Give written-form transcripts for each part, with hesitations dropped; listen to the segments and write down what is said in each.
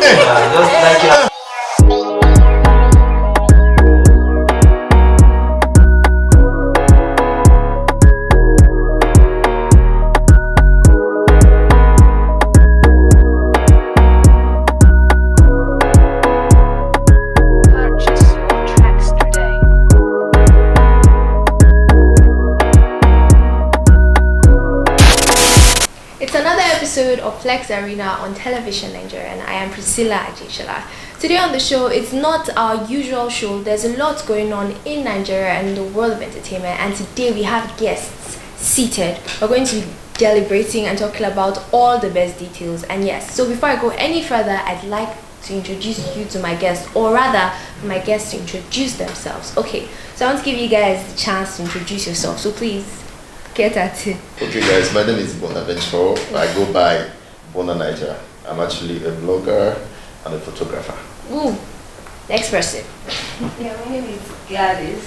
Just like you. It's another episode of Flex Arena on Television Nigeria, and I am Priscilla Ajishala. Today on the show, it's not our usual show. There's a lot going on in Nigeria and in the world of entertainment, and today we have guests seated. We're going to be deliberating and talking about all the best details. And yes, so before I go any further, I'd like to introduce you to my guests, or rather for my guests to introduce themselves. Okay, so I want to give you guys the chance to introduce yourself, so please get at it. Okay guys, my name is Bonaventure. I go by Bona Niger. I'm actually a blogger and a photographer. Ooh, next person. Yeah, my name is Gladys.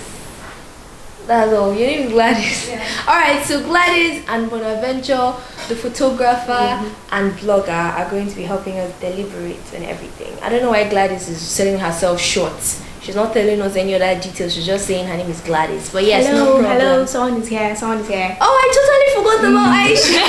That's all. Your name is Gladys. Yeah. Alright, so Gladys and Bonaventure, the photographer and blogger, are going to be helping us deliberate and everything. I don't know why Gladys is selling herself short. She's not telling us any other details. She's just saying her name is Gladys. But yes, no problem. Hello, someone is here. Oh, I totally forgot about Aisha.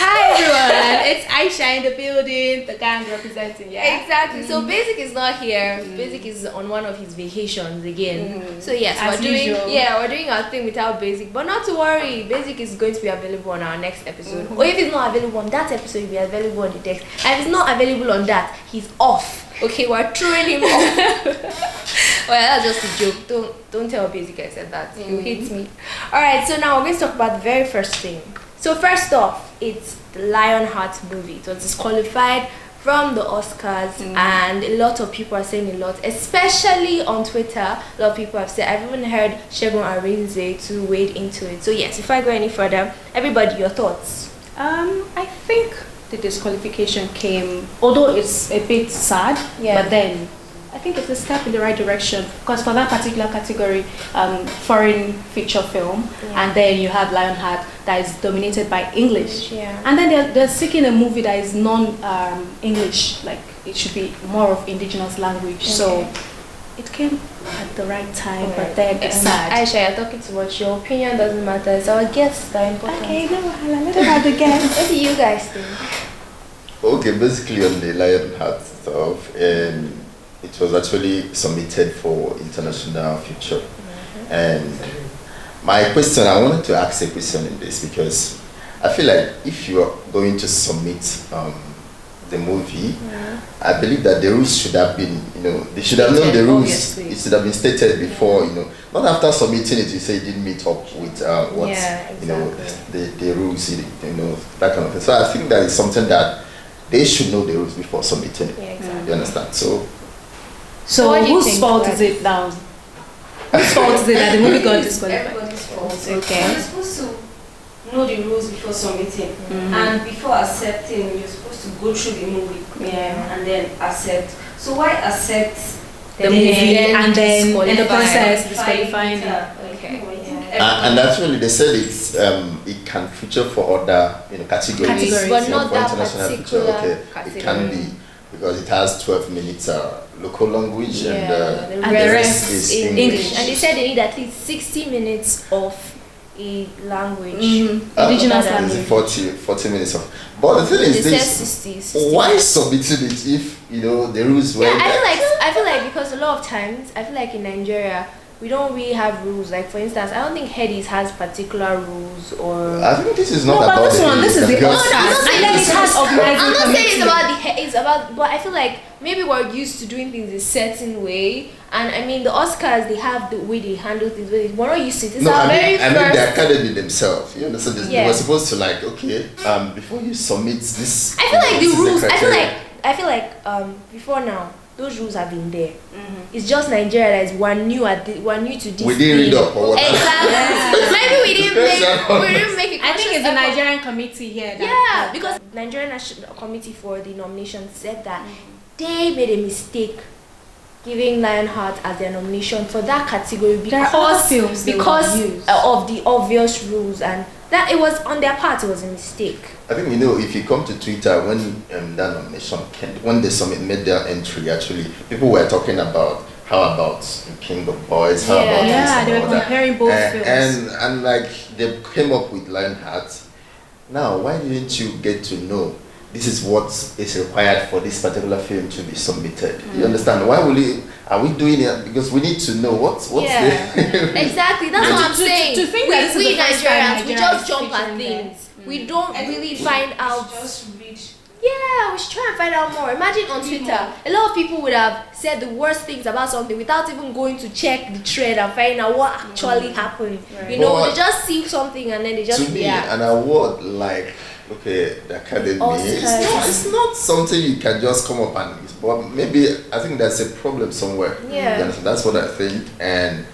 Hi everyone, it's Aisha in the building, the gang representing, yeah? Exactly. So Basic is not here. Basic is on one of his vacations again. So yes, As usual. we're doing our thing without Basic. But not to worry, Basic is going to be available on our next episode. Or if it's not available on that episode, he'll be available on the next. And if it's not available on that, he's off. Okay, we're throwing him off. Well, that's just a joke. Don't tell Basic I said that. He'll hate me. Alright, so now we're going to talk about the very first thing. So first off, it's the Lion Heart movie. It was disqualified from the Oscars, and a lot of people are saying a lot, especially on Twitter. A lot of people have said, I've even heard Segun Arinze to wade into it. So yes, before I go any further, everybody, your thoughts? I think the disqualification came, although it's a bit sad, but then I think it's a step in the right direction, because for that particular category, foreign feature film, and then you have Lion Heart that is dominated by English, and then they're seeking a movie that is non-English, like it should be more of indigenous language. So it came at the right time, but then it's sad. Aisha, you're talking too much. Your opinion doesn't matter. It's our guests that are important. Okay, no, let them have the guests. What do you guys think? Okay, basically on the Lion Heart stuff, it was actually submitted for international feature. And my question, I wanted to ask a question in this, because I feel like if you are going to submit the movie, I believe that the rules should have been, they should have known the rules. Obviously. It should have been stated before, not after submitting it, you say it didn't meet up with what, the rules, that kind of thing. So I think that is something that they should know the rules before submitting it. Yeah, exactly. You understand? So what do you whose think, fault Gladys? is it now? Whose fault is it that the movie got disqualified? Everybody's fault. Okay. You're supposed to know the rules before submitting, and before accepting, you're supposed to go through the movie, and then accept. So why accept The movie and then in the process disqualifying disqualifying it. Okay. And actually, they said it can feature for other categories, but not for that international particular feature. category. It can be, because it has 12 minutes local language and the the rest is English. And they said they need at least 60 minutes of a language. Indigenous It's language. 40 minutes of. But the thing is They this: said 60. why submitting it if the rules were? Yeah, I feel like because a lot of times I feel like in Nigeria we don't really have rules. Like for instance, I don't think Headies has particular rules or. I think this is not No, but about this the one, this is the because- Oscars. saying And then it it's- has organizing I'm not saying committee. it's about it's about, but I feel like maybe we're used to doing things a certain way, and I mean the Oscars, they have the way they handle things. We're not used to it. It's No, our I very mean first. the academy themselves. You understand? They Yeah. were supposed to before you submit this. I feel like the this is rules. criteria. I feel like before now those rules have been there. It's just Nigeria that is we're new to this. We didn't read thing. up or whatever. Maybe we didn't make it. I think it's the conscious effort. Nigerian committee here. Yeah, because Nigerian National Committee for the nomination said that they made a mistake giving Lion Heart as their nomination for that category There are other films because they would use. of the obvious rules, and that it was on their part, it was a mistake. I think if you come to Twitter when that nomination came, when they made their entry, actually people were talking about how about King of Boys, how about this and they were all that. comparing both films, and like they came up with Lion Heart. Now, why didn't you get to know this is what is required for this particular film to be submitted? You understand? Why are we doing it? Because we need to know what's exactly. That's what I'm saying. To think that we Nigerians, we just is jump at featuring things. We don't really find out. Just read. Yeah, we should try and find out more. Imagine on Twitter, a lot of people would have said the worst things about something without even going to check the thread and find out what actually happened. Right. You know, But they just see something and then they just to me, react. an award like the Academy, Oscars. it's not something you can just come up and. But maybe I think there's a problem somewhere. Yeah. That's what I think. And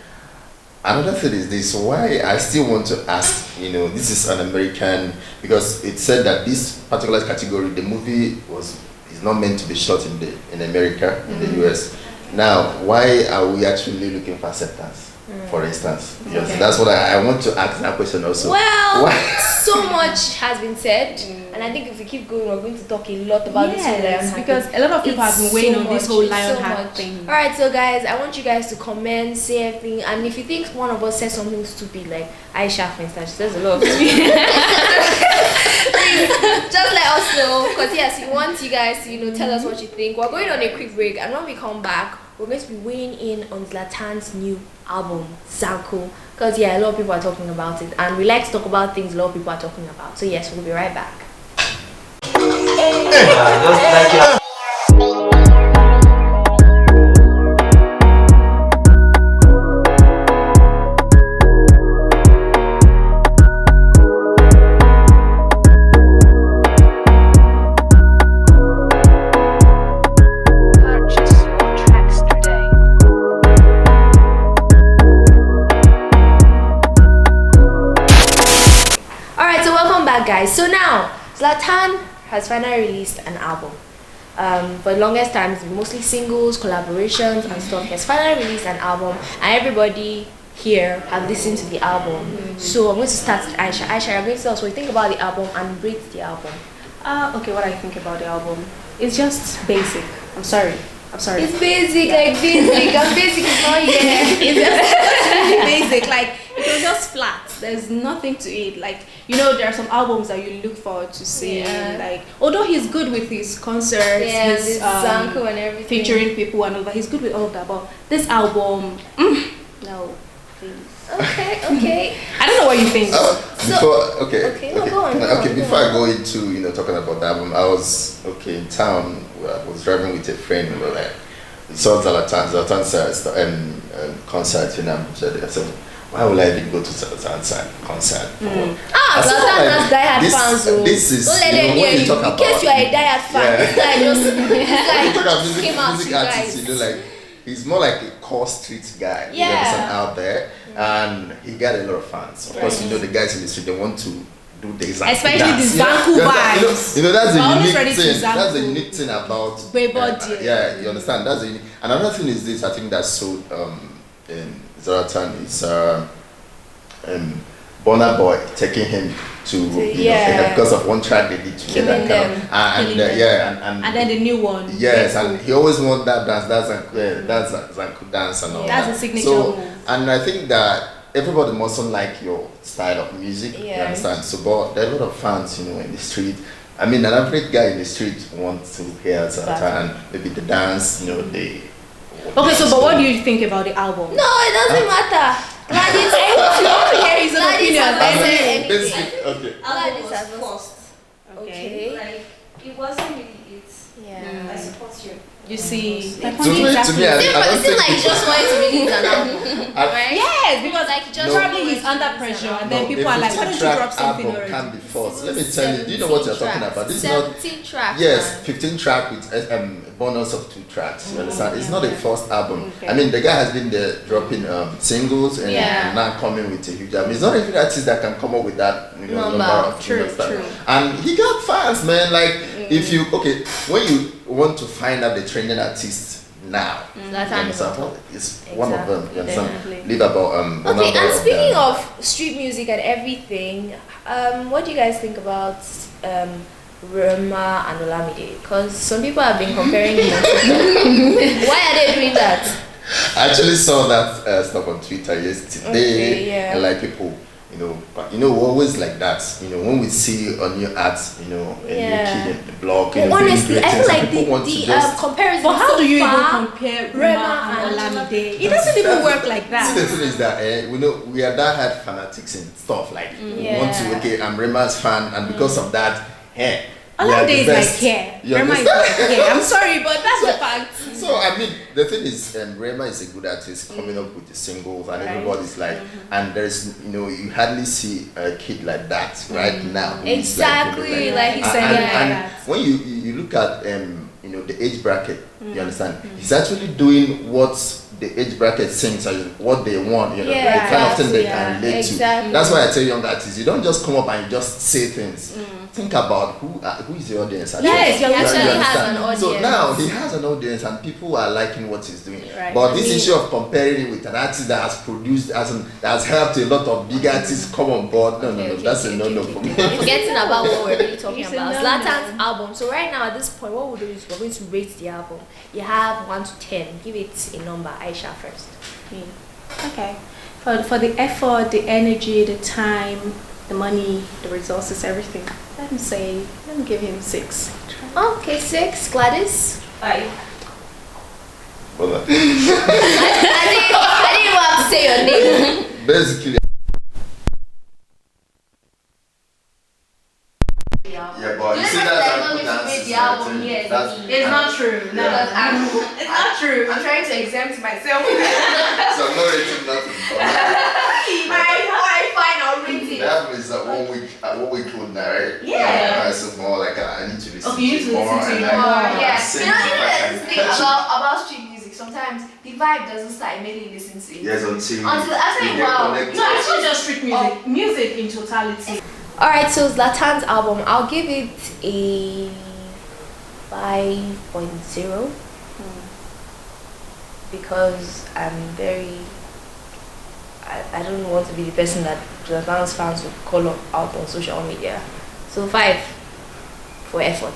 another thing is this: why I still want to ask. This is an American, because it said that this particular category, the movie is not meant to be shot in America, in the US. Now, why are we actually looking for acceptance? For instance, yes, that's what I want to ask that question also. Well, so much has been said, and I think if we keep going, we're going to talk a lot about this whole Lion Heart because a lot of people have been waiting on this whole Lion Heart thing. All right, so guys, I want you guys to comment, say everything, and if you think one of us said something stupid, like Aisha, for instance, she says a lot of stupid. Just let us know, because yes, we want you guys to tell us what you think. We're going on a quick break, and when we come back, we're going to be weighing in on Zlatan's new album, Zanku, because a lot of people are talking about it, and we like to talk about things a lot of people are talking about. So yes, we'll be right back. Guys, so now Zlatan has finally released an album. For the longest time, it's been mostly singles, collaborations, and stuff. He has finally released an album, and everybody here have listened to the album. So I'm going to start with Aisha. Aisha, you're going to tell us what you think about the album and rate the album. Okay, what I think about the album? It's just basic. I'm sorry. It's basic, like basic. And basic is not yet. It's just really basic. Like it was just flat. There's nothing to it. Like there are some albums that you look forward to seeing. Yeah. Like although he's good with his concerts, his Zanku and everything, featuring people and all that. He's good with all of that. But this album, no, please. Okay. I don't know what you think. Before I go into talking about the album, I was in town. I was driving with a friend. We saw Zlatan's concert in Abuja. I said, why would I even go to Zlatan's concert? Zlatan has diehard fans. Don't let them hear you. In case you are a diehard fan, this guy just came out to you guys. He's more like a core street guy. Out there, and he got a lot of fans. Of course, the guys in the street, they want to do the Zanku especially dance. the Zanku vibes. That's the unique ready thing. to That's the unique thing about. You understand. That's the unique. Another thing is this. I think that's so in Zlatan is Burna Boy taking him to because of one track they did together, and then the new one. Yes, and he always want that dance. That's Zanku dance and all. That's that. a signature move. And I think that everybody mustn't like your style of music. You understand? So, but there are a lot of fans, in the street. I mean, an average guy in the street wants to hear Zlatan and maybe the dance. Okay, so but what do you think about the album? No, it doesn't matter. Gladys, I want to hear his opinion. Okay. Album was forced. Okay. Like it wasn't really it. Yeah. I support you. You see, to me, I don't it seems think like he just wanted to release an album, right? Yes, because like just probably he's under pressure, and then people are like, "Why don't you drop something already?" Can be forced. Let me tell you. Do you know what you're talking about? This is not 17 tracks. Yes, 15 track with bonus of 2 tracks. You understand? It's not a first album. I mean, the guy has been there dropping singles and now coming with a huge album. It's not every artist that can come up with that number of true. And he got fans, man. Like if you when you want to find out the trending artist now. Zlatan is on top. It's one of them. You understand? Definitely. Leave about Okay, and speaking of street music and everything, what do you guys think about Rema and Olamide? Because some people have been comparing them. Why are they doing that? I actually saw that stuff on Twitter yesterday, Okay, yeah. and like people, but we're always like that. When we see a new act, and new kid in the blog, Well, honestly, I feel like people want to just. comparison. But how so do you even far, compare Rema Rema and Olamide? It doesn't even work like See, that. the thing is that we are that hard fanatics and stuff like we want to. Yeah. Okay, I'm Rema's fan, and because of that, Olamide is like hair. You Rema is like hair. I'm sorry, but that's the fact. So I mean, the thing is, Rema is a good artist coming up with the singles, and everybody's like, and there's you hardly see a kid like that right now. who is Exactly, like he and, said. and when you look at the age bracket, you understand, he's actually doing what the age bracket thinks and what they want, the kind of thing they can relate to. That's why I tell young artists, you don't just come up and you just say things. Think about who is the audience. Yes, he You actually has understand? an audience. So now he has an audience and people are liking what he's doing. Right. But this issue of comparing it with an artist that has produced, that has helped a lot of big artists come on board, no, that's a no-no for me. Forgetting about what we're really talking It's a about, no-no. Zlatan's album. So right now at this point, what we'll do is we're going to rate the album. You have 1 to 10. Give it a number. Aisha first. Okay. For the effort, the energy, the time, the money, the resources, everything, let me give him 6. Okay, 6. Gladys. 5. Well, I didn't even have to say your name. basically, yeah, but you see that It's not true. No, it's not true. I'm trying to exempt myself. So I'm not rating nothing. I find I'll rate it. The album is 1 week old now, right? Yeah. So more like I need to listen Okay, you need to more. listen to and it like, more. Yeah, sing you know, if I even can this thing catch it. about street music, sometimes the vibe doesn't start immediately listening to it. Yes, until After a you while. connect No, it's not just street music. Music in totality. Alright, so Zlatan's album, I'll give it a 5.0 because I don't want to be the person that Zlatan's fans would call out on social media. So 5 for effort.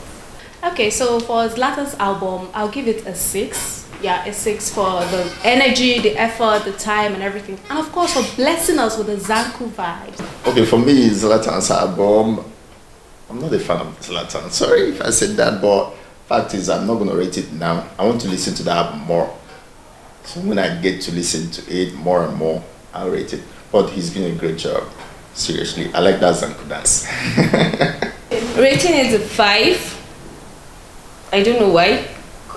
Okay, so for Zlatan's album, I'll give it a 6. Yeah, a 6 for the energy, the effort, the time, and everything. And of course, for blessing us with the Zanku vibes. Okay, for me, Zlatan's album, I'm not a fan of Zlatan. Sorry if I said that, but fact is, I'm not going to rate it now. I want to listen to the album more. So when I get to listen to it more and more, I'll rate it. But he's doing a great job. Seriously, I like that Zanku dance. Rating is a 5. I don't know why.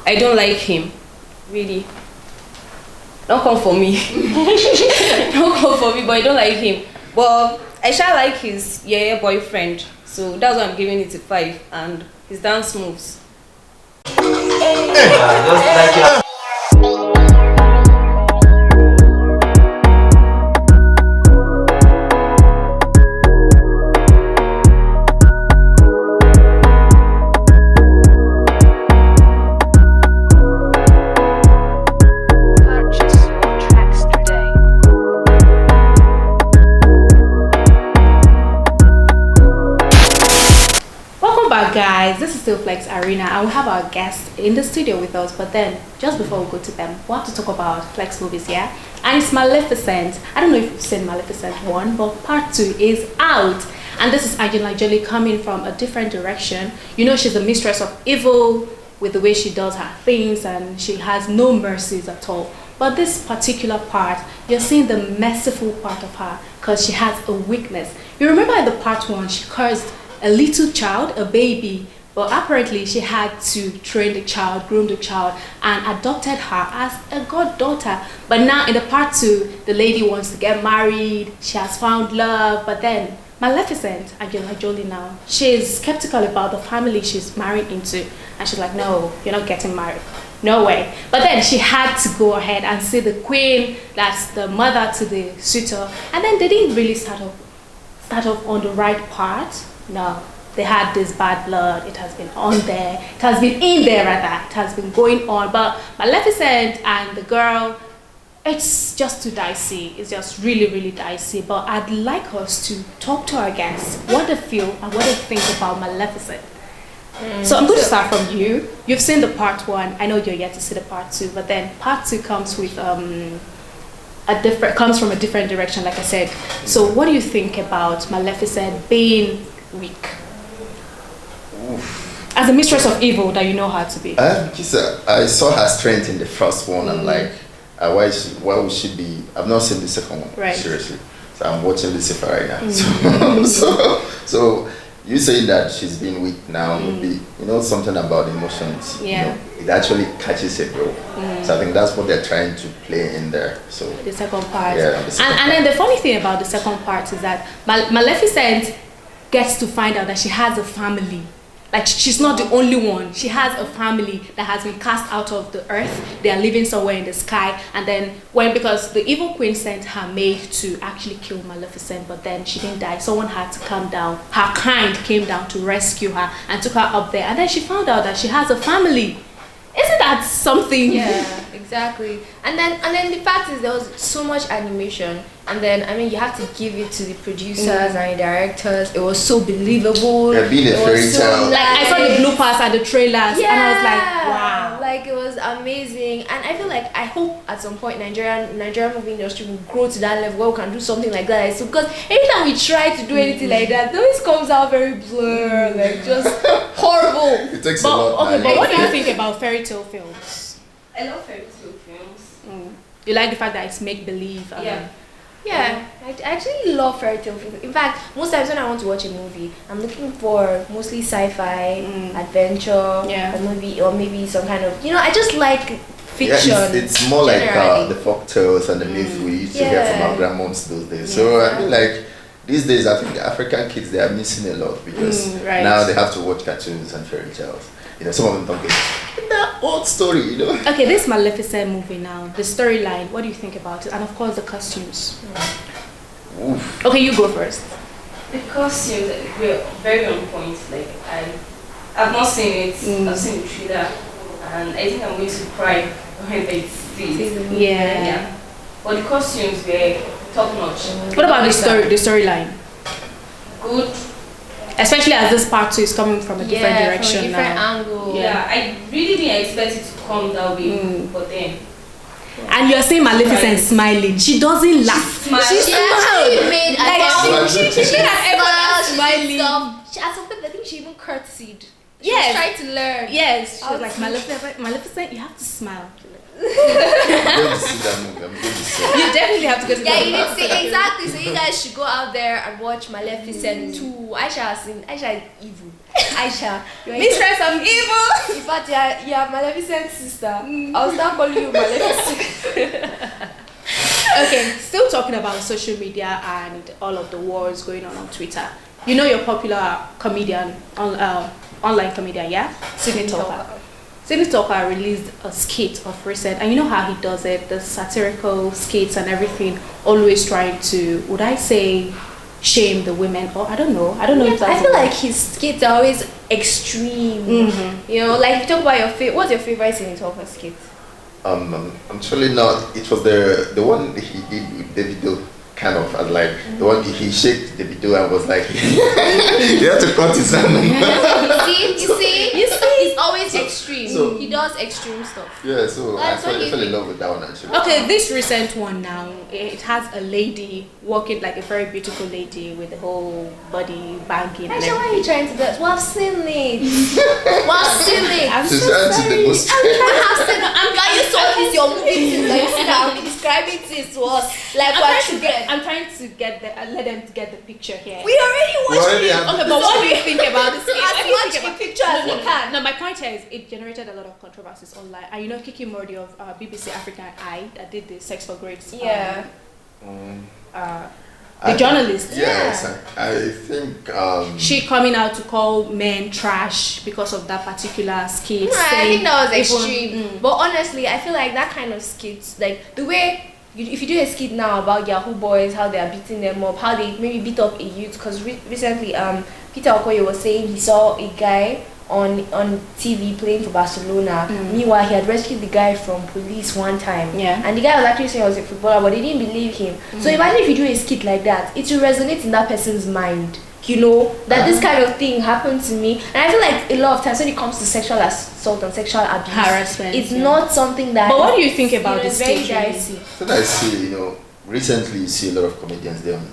I don't like him. Really. Don't come for me. Don't come for me, but I don't like him. But I shall like his boyfriend. So that's why I'm giving it a 5. And his dance moves. Purchase your tracks today. Welcome back, guys. This is still Flex Arena, and we have our guest in the studio with us. But then, just before we go to them, we have to talk about Flex movies, yeah? And it's Maleficent. I don't know if you've seen Maleficent 1, but part 2 is out. And this is Angelina Jolie coming from a different direction. You know, she's the mistress of evil with the way she does her things, and she has no mercies at all. But this particular part, you're seeing the merciful part of her because she has a weakness. You remember in the part 1, she cursed a little child, a baby, but apparently she had to train the child, groom the child, and adopted her as a goddaughter. But now in the part 2, the lady wants to get married, she has found love, but then Maleficent, Angelina Jolie now, she's skeptical about the family she's married into, and she's like, no, you're not getting married. No way. But then she had to go ahead and see the queen, that's the mother to the suitor, and then they didn't really start off on the right part. No, they had this bad blood. It has been on there. It has been in there rather. It has been going on. But Maleficent and the girl, it's just too dicey. It's just really, really dicey. But I'd like us to talk to our guests, what they feel and what they think about Maleficent. So I'm going to start from you. You've seen the part 1. I know you're yet to see the part 2, but then part 2 comes with comes from a different direction, like I said. So what do you think about Maleficent being weak? As a mistress of evil that you know her to be. I saw her strength in the first one. I'm like, why would she be? I've not seen the second one, right. Seriously. So I'm watching Lucifer right now. So you saying that she's been weak now, maybe, something about emotions. Yeah. It actually catches a girl. So I think that's what they're trying to play in there. So the second part. Yeah, and then the funny thing about the second part is that Maleficent gets to find out that she has a family. Like, she's not the only one. She has a family that has been cast out of the earth. They are living somewhere in the sky. And then because the evil queen sent her maid to actually kill Maleficent, but then she didn't die. Someone had to come down. Her kind came down to rescue her and took her up there. And then she found out that she has a family. Isn't that something? Yeah, exactly. And then the fact is there was so much animation, and then you have to give it to the producers and the directors. It was so believable. Yeah, being a fairy tale. Like, I saw the bloopers and the trailers, and I was like, wow. Like, it was amazing. And I feel like, I hope at some point Nigerian movie industry will grow to that level where we can do something like that. So, because every time we try to do anything like that, it always comes out very blur, like just horrible. It takes a lot. Okay, but what do you think about fairy tale films? I love fairy tale films. You like the fact that it's make believe? Yeah, I actually love fairy tale films. In fact, most times when I want to watch a movie, I'm looking for mostly sci-fi, adventure, or maybe some kind of, I just like fiction. Yeah, it's more generally. like the folk tales and the myths we used to hear from our grandmoms those days. So I mean, like, these days, I think African kids, they are missing a lot because now they have to watch cartoons and fairy tales. Some of them don't get that old story, Okay, this Maleficent movie now, the storyline, what do you think about it? And of course, the costumes. Oof. Okay, you go first. The costumes were very on point. Like, I've not seen it. I've seen the trailer, and I think I'm going to cry when I see it. Yeah. But the costumes were top notch. What about the storyline? Good. Especially as this part 2 is coming from a different direction from a different now. angle. Yeah, I really didn't expect it to come that way, but then. And you're saying Maleficent smiling. She doesn't laugh. She She actually made She had everyone smiling. At some point, I think she even curtsied. She Yes. was trying to learn. Yes, she was like, Maleficent, you have to smile. I'm going to see that movie. I'm going to see it. You definitely have to go to Yeah, the you need to see exactly. So you guys should go out there and watch Maleficent 2. Aisha is evil. Aisha, you're Mistress of Evil. in fact, you're Maleficent's sister. I'll start calling you Maleficent. Okay, still talking about social media and all of the wars going on Twitter. You know your popular comedian, online comedian, yeah? Sydney Talker. Sydney Talker released a skit of recent, and you know how he does it, the satirical skits and everything, always trying to, would I say, shame the women, or I don't know if that's I feel like his skits are always extreme. Like, talk about what's your favorite Sydney Talker skit? Actually not. It was the one he did with Davido, kind of as like the one he shaked Davido and was like he had to cut his hand. You see, it's always extreme. So he does extreme stuff. Yeah, so I That's what fell you in love with that one actually. Okay, this recent one now, it has a lady walking, like a very beautiful lady with the whole body banging and Aisha, why are you everything. trying to do that? Well, I've seen it. I'm She's so trying to sorry. demonstrate. I have seen it. I'm glad you saw this. Your movie things like you now describing things to us like we're children. I'm trying to get let them to get the picture here. We already watched it. Okay, but what do you think about this? As much a picture as we can. No, my point here is it generated a lot of controversies online. And you know Kiki Mordi of BBC African Eye that did the Sex for Grades. Yeah. The journalist. Yes, I think She coming out to call men trash because of that particular skit. I think that was even- extreme. But honestly, I feel like that kind of skits, like the way if you do a skit now about Yahoo boys, how they are beating them up, how they maybe beat up a youth, because recently Peter Okoye was saying he saw a guy on TV playing for Barcelona. Meanwhile, he had rescued the guy from police one time. Yeah. And the guy was actually saying he was a footballer, but they didn't believe him. So imagine if you do a skit like that, it will resonate in that person's mind. You know, that this kind of thing happened to me. And I feel like a lot of times when it comes to sexual assault and sexual abuse, Harassment, it's not something that... But what do you think about it's this very case? dicey. So that I see, recently you see a lot of comedians there on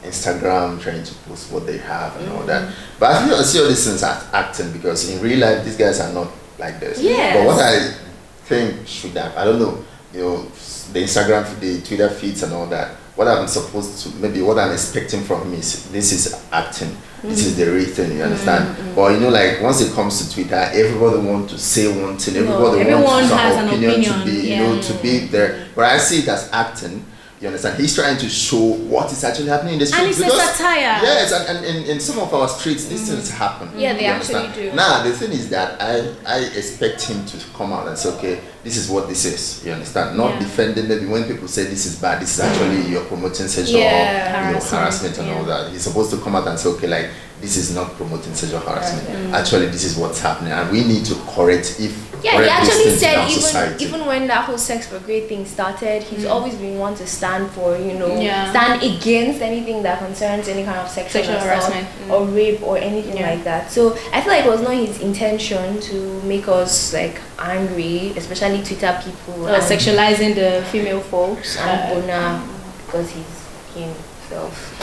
Instagram trying to post what they have and all that. But I see all these things as acting, because in real life these guys are not like this. Yes. But what I think should have, I don't know, the Instagram, the Twitter feeds and all that. What I'm supposed to, maybe what I'm expecting from him is, this is acting. This is the real thing, you understand? But like once it comes to Twitter, everybody wants to say one thing. Everybody wants some opinion to be, to be there. But I see it as acting. You understand? He's trying to show what is actually happening in the streets. And it's a satire. Yes, and in some of our streets, these things happen. Yeah, they You actually understand? do. Now, the thing is that I expect him to come out and say, okay, this is what this is. You understand? Not defending, maybe when people say this is bad, this is actually you're promoting sexual harassment and all that. He's supposed to come out and say, okay, like, this is not promoting sexual harassment. Actually, this is what's happening, and we need to correct he actually said even when that whole sex for great thing started, he's always been one to stand for, stand against anything that concerns any kind of sexual harassment or rape or anything like that. So I feel like it was not his intention to make us like angry, especially Twitter people, sexualizing the female folks and Bona, because he's himself.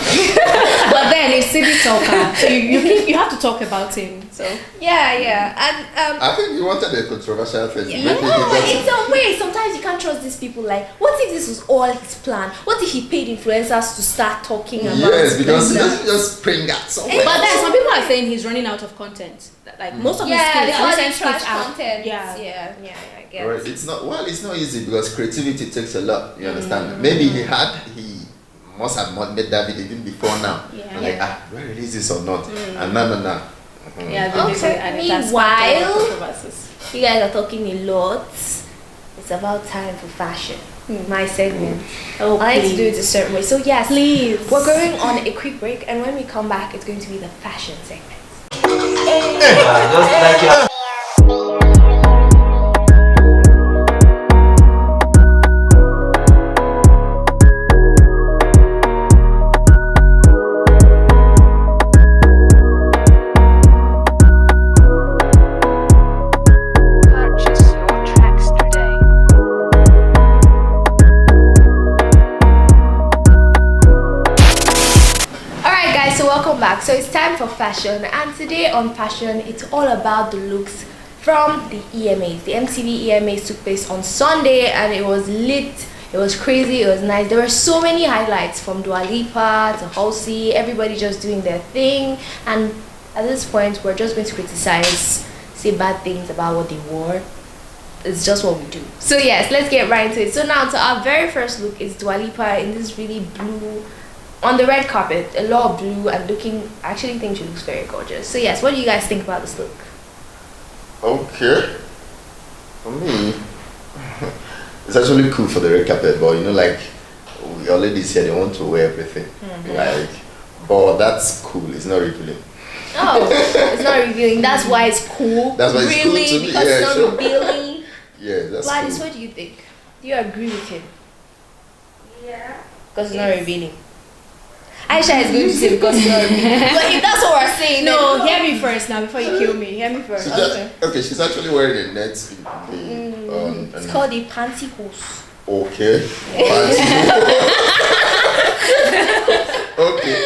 But then it's city talker, so you have to talk about him. So and I think you wanted a controversial thing. in some way, sometimes you can't trust these people. Like, what if this was all his plan? What if he paid influencers to start talking about? Yes, because he doesn't just spring out somewhere. But then some people are saying he's running out of content. Like most of his skits, trash out. content. Yeah, I guess. Right. It's not easy, because creativity takes a lot. You understand? Maybe he must have made that video even before now. And like, do I release this or not? And no. Okay. Meanwhile, you guys are talking a lot. It's about time for fashion. My segment. I like to do it a certain way. So yes, please. We're going on a quick break, and when we come back, it's going to be the fashion segment. Just like your Purchase your tracks today. Alright guys, so welcome back. So it's time for fashion, and today on fashion it's all about the looks from the EMAs. The MTV EMAs took place on Sunday and it was lit, it was crazy, it was nice. There were so many highlights, from Dua Lipa to Halsey, everybody just doing their thing, and at this point we're just going to criticize, say bad things about what they wore. It's just what we do. So yes, let's get right into it. So now to our very first look is Dua Lipa in this really blue, on the red carpet, a lot of blue, and I actually think she looks very gorgeous. So yes, what do you guys think about this look? Okay. For me, it's actually cool for the red carpet, but like we already said, they want to wear everything. But that's cool. It's not revealing. Oh, it's not revealing. That's why it's cool. That's why it's cool to me. Because Yeah, it's not sure. revealing. Yeah, that's Gladys, cool. what do you think? Do you agree with him? Yeah. Because it's not revealing. Aisha is going to say because it's not revealing. But if that's what we're saying, No, then hear me first now before you kill me. Hear me first. Okay, she's actually wearing a net. It's called a pantyhose. Okay. Okay,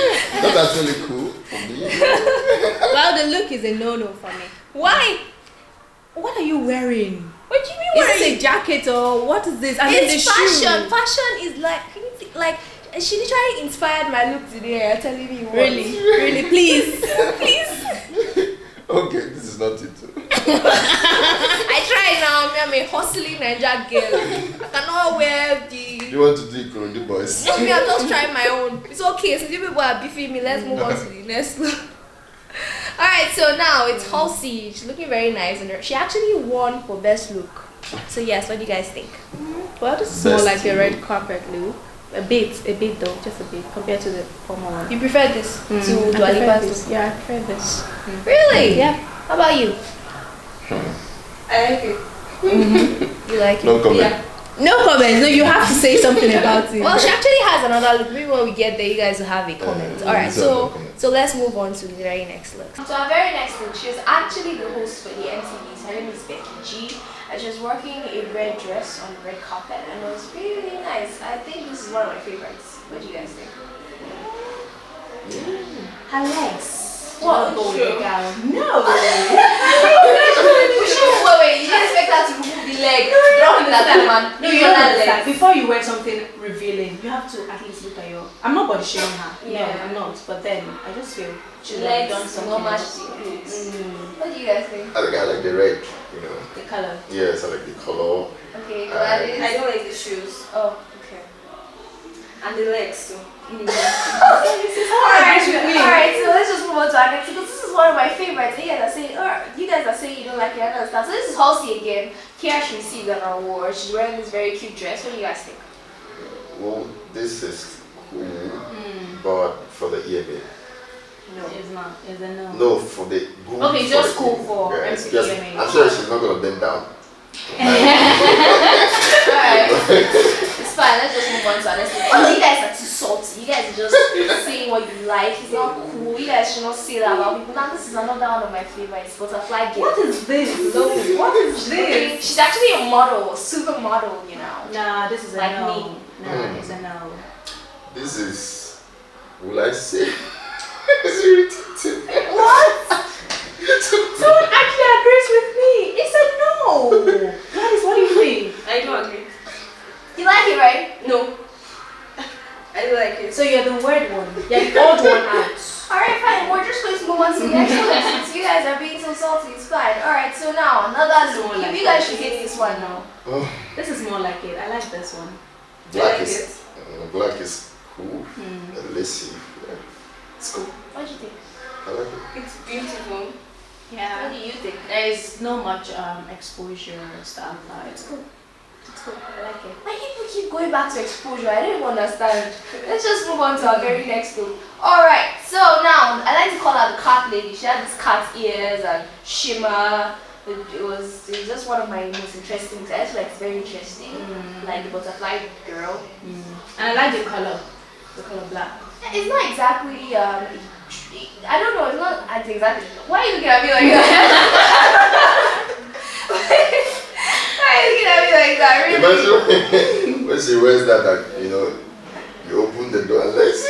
that's actually cool for me. Well, the look is a no-no for me. Why? What are you wearing? What do you mean? Is this a jacket or what is this? I mean, It's the fashion. shoe. Fashion is like she literally inspired my look today. I'm telling you what. Really, please. Okay, this is not it. I try now. I'm a hustling Niger girl. I cannot wear the. You want to do Ikorodu boys? No, me. I just try my own. It's okay. Since you people are beefing me, let's move on to the next look. All right. So now it's Halsey. She's looking very nice, and she actually won for best look. So yes, what do you guys think? Well, this is Best more like a look. red carpet look. A bit though, just a bit compared to the former one. You prefer this to I Dua prefer Lipa's this. Yeah, I prefer this. Really? Yeah. How about you? I like it. You like it? No comment. Yeah. No comments. No, you have to say something about it. Well, she actually has another look. Maybe when we get there, you guys will have a comment. All right, so let's move on to the very next look. So our very next look, she was actually the host for the MTVs. Her name is Becky G, and she was working a red dress on the red carpet, and it was really nice. I think this is one of my favorites. What do you guys think? Her legs. What? Go with the gown. No. Wait, you didn't expect her to remove the leg. Drop that man. No, you don't understand. Before you wear something revealing, you have to at least look at your. I'm not body shaming her. Yeah. No, I'm not. But then I just feel she should have Legs done something. not match else. the clothes. What do you guys think? I like the red, The color. Yes, I like the color. Okay, Gladys. I don't like the shoes Oh, okay. and the legs too. Alright, so let's just move on to our next because this is one of my favorites. You guys are saying, you guys are saying you don't like it, I understand. So this is Halsey again. Here she received an award. She's wearing this very cute dress. What do you guys think? Well, this is cool, but for the EMA. No, it's not. It's a no. No, for the good. Okay, just the cool EMA. for Yes, MTV yes. EMA. I'm sure she's not gonna bend down. Alright. It's fine, let's just move on to our next one. Oh, you guys are too salty. You guys are just saying what you like. It's not cool. You guys should not say that about people. Now this is another one of my favorites, Butterfly Girl. What is this? What is this? She's actually a model, a supermodel, you know. Nah, this is a Like no. me. Nah, it's a no. This is, will I say, it's irritating. What? Someone actually agrees with me. It's a no. Guys, what do you think? I don't agree. You like it, right? No. I don't like it. So you're the weird one. You're the odd one out. Alright, fine. We're just going to move on to the next one. Since you guys are being so salty, it's fine. Alright, so now another look. Like You guys should hate this one now. Oh, This is more like it. I like this one. black like is, black is cool. Let's see. Yeah. It's cool. What do you think? I like it. It's beautiful. What Yeah. do you think? There is no much exposure stuff. It's cool. It's cool. I like it. Why people keep going back to exposure? I don't even understand. Let's just move on to our very next look. Alright, so now I like to call her the cat lady. She had these cat ears and shimmer. It was just one of my most interesting things. I just like it's very interesting. Like the butterfly girl. And I like the color. The color black. It's not exactly I don't know, it's not exactly. Why are you looking at me like that? Why are you looking at me like that? Really? Imagine when she wears that, and, you open the door and let's see.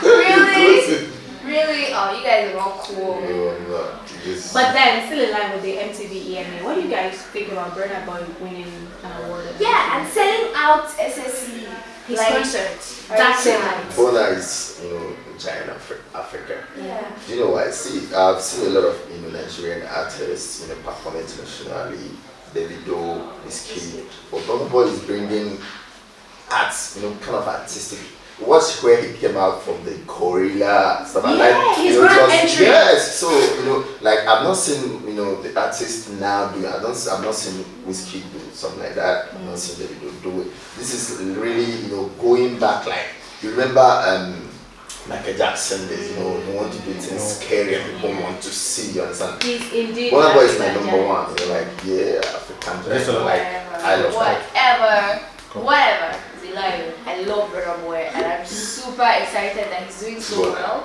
Really? Really? Oh, you guys are all cool. No, I'm not. Just, But then, still in line with the MTV EMA, what do you guys think about Burna Boy winning an award? Yeah, and selling out SSC. His like, concert. That That's it. night. Bona is, giant Africa. Yeah. Do you know what I see? I've seen a lot of Nigerian artists, perform internationally. Davido, Wizkid, but Burna Boy is bringing arts, kind of artistic. Watch where he came out from the gorilla stuff. Yeah, like, his grand entry. Yes, so like I've not seen the artists now do. I've not seen Wizkid do something like that. I've not seen Davido do it. This is really going back. Like you remember Michael Jackson days. You want to do things scary and people want to see. You understand? He's indeed. Burna Boy is my African number giant. one. Like African giant. Yes, Like I love that. Whatever. Lion. I love Burna Boy and I'm super excited that he's doing so well.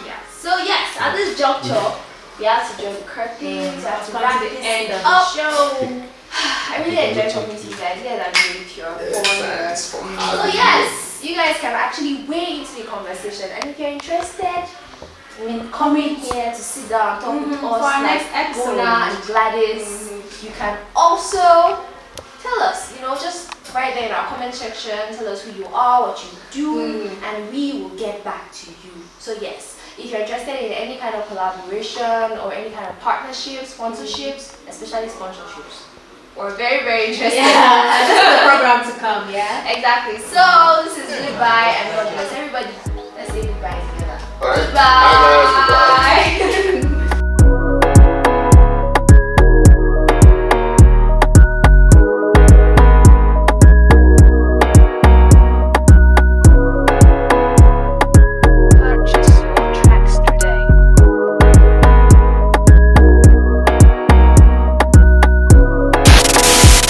Yeah. So yes, at this juncture, we have to join the curtains, we have to Come wrap to the this end of up. the show. I really enjoy talking to you guys. You guys are really pure. Thanks for So having me. yes, you guys can actually weigh into the conversation, and if you're interested in coming here to sit down and talk with us, For our like next episode. Bona and Gladys, you can also tell us, just right there in our comment section, tell us who you are, what you do, and we will get back to you. So yes, if you're interested in any kind of collaboration or any kind of partnership, sponsorships, especially sponsorships, we're very, very interested. Yeah, this is the program to come, yeah? Exactly. So this is goodbye and God bless everybody.